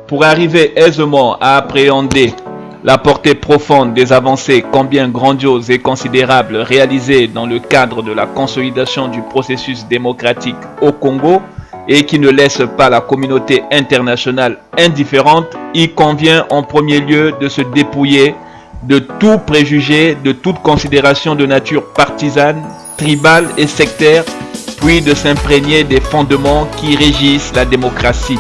Pour arriver aisément à appréhender la portée profonde des avancées combien grandioses et considérables réalisées dans le cadre de la consolidation du processus démocratique au Congo et qui ne laissent pas la communauté internationale indifférente, il convient en premier lieu de se dépouiller de tout préjugé, de toute considération de nature partisane, tribale et sectaire, puis de s'imprégner des fondements qui régissent la démocratie.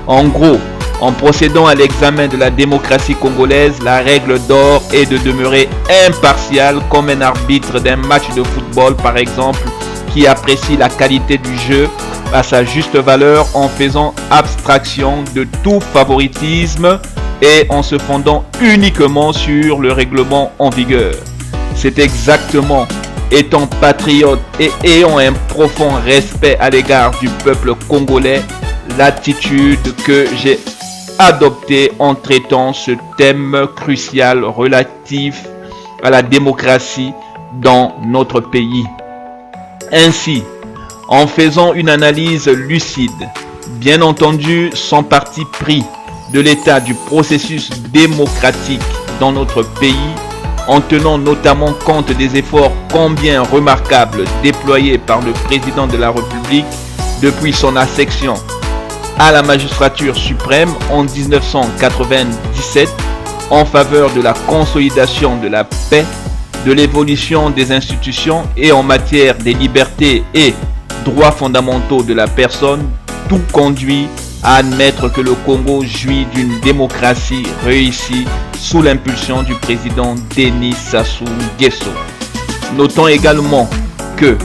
En gros, en procédant à l'examen de la démocratie congolaise, la règle d'or est de demeurer impartial comme un arbitre d'un match de football par exemple, qui apprécie la qualité du jeu à sa juste valeur en faisant abstraction de tout favoritisme et en se fondant uniquement sur le règlement en vigueur. C'est exactement étant patriote et ayant un profond respect à l'égard du peuple congolais, l'attitude que j'ai adoptée en traitant ce thème crucial relatif à la démocratie dans notre pays. Ainsi, en faisant une analyse lucide, bien entendu sans parti pris, de l'état du processus démocratique dans notre pays, en tenant notamment compte des efforts combien remarquables déployés par le président de la République depuis son accession à la magistrature suprême en 1997 en faveur de la consolidation de la paix, de l'évolution des institutions et en matière des libertés et droits fondamentaux de la personne, tout conduit à admettre que le Congo jouit d'une démocratie réussie sous l'impulsion du président Denis Sassou Nguesso. Notons également que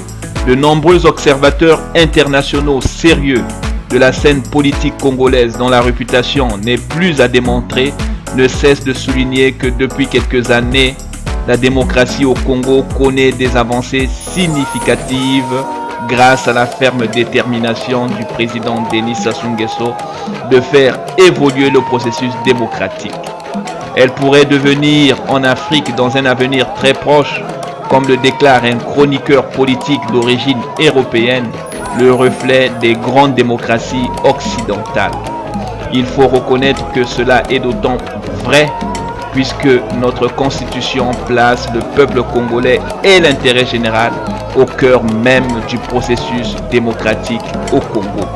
de nombreux observateurs internationaux sérieux de la scène politique congolaise dont la réputation n'est plus à démontrer ne cessent de souligner que depuis quelques années, la démocratie au Congo connaît des avancées significatives grâce à la ferme détermination du président Denis Sassou Nguesso de faire évoluer le processus démocratique. Elle pourrait devenir en Afrique dans un avenir très proche, comme le déclare un chroniqueur politique d'origine européenne, le reflet des grandes démocraties occidentales. Il faut reconnaître que cela est d'autant vrai puisque notre constitution place le peuple congolais et l'intérêt général au cœur même du processus démocratique au Congo.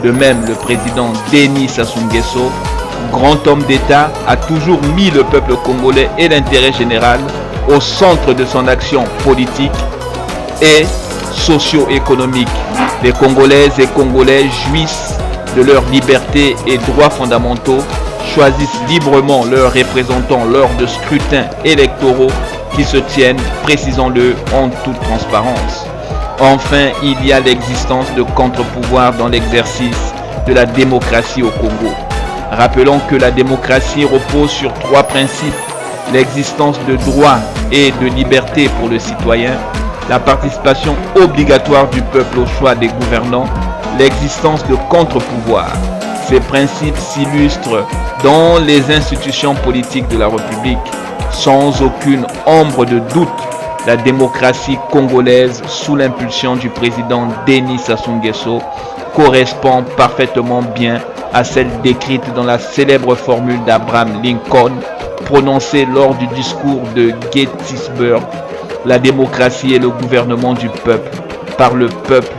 De même, le président Denis Sassou Nguesso, grand homme d'État, a toujours mis le peuple congolais et l'intérêt général au centre de son action politique et socio-économique. Les Congolaises et Congolais jouissent de leurs libertés et droits fondamentaux, choisissent librement leurs représentants lors de scrutins électoraux qui se tiennent, précisons-le, en toute transparence. Enfin, il y a l'existence de contre-pouvoirs dans l'exercice de la démocratie au Congo. Rappelons que la démocratie repose sur trois principes: l'existence de droits et de libertés pour le citoyen, la participation obligatoire du peuple au choix des gouvernants, l'existence de contre-pouvoirs. Ces principes s'illustrent dans les institutions politiques de la République. Sans aucune ombre de doute, la démocratie congolaise, sous l'impulsion du président Denis Sassou Nguesso, correspond parfaitement bien à celle décrite dans la célèbre formule d'Abraham Lincoln, prononcée lors du discours de Gettysburg: la démocratie est le gouvernement du peuple, par le peuple,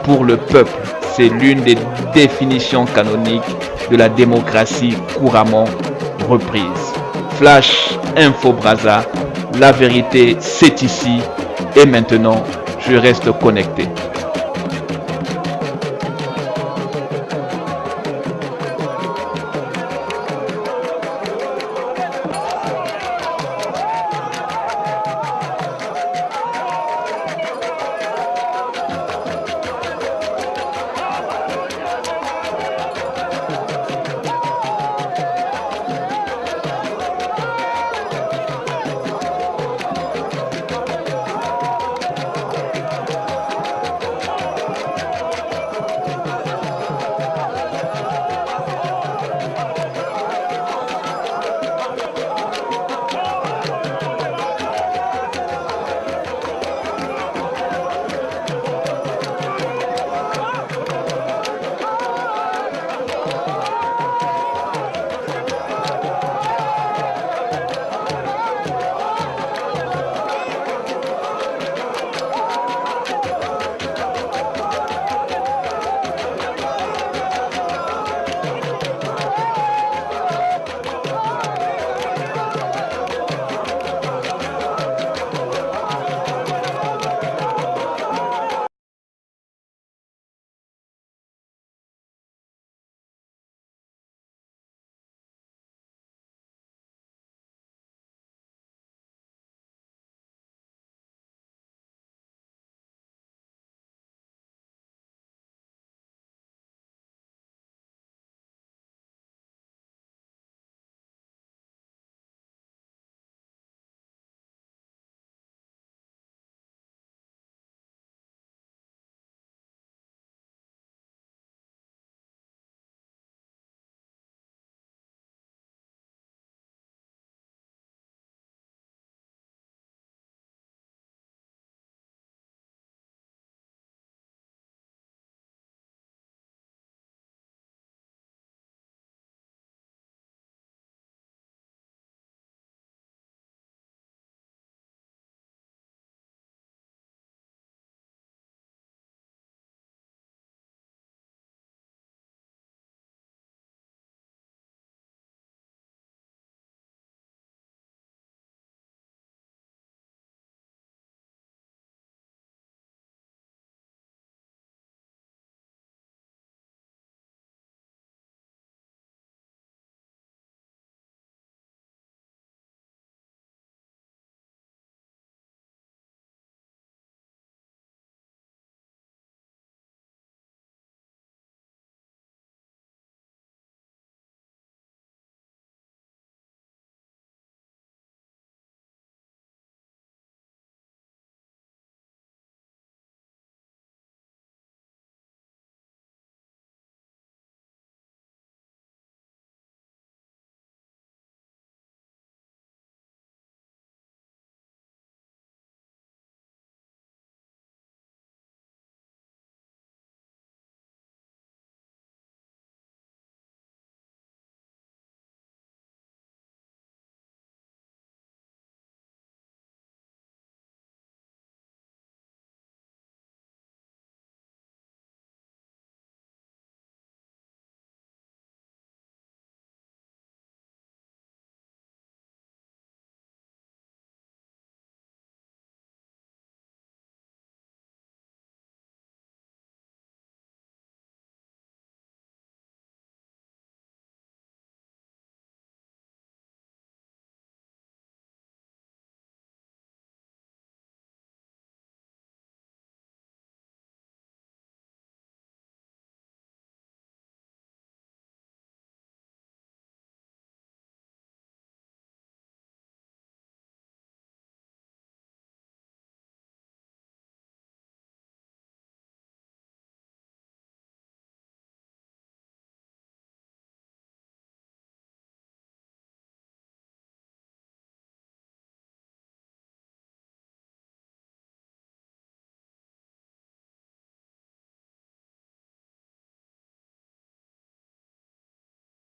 pour le peuple. C'est l'une des définitions canoniques de la démocratie couramment reprise. Flash Info Brazza, la vérité c'est ici et maintenant, je reste connecté.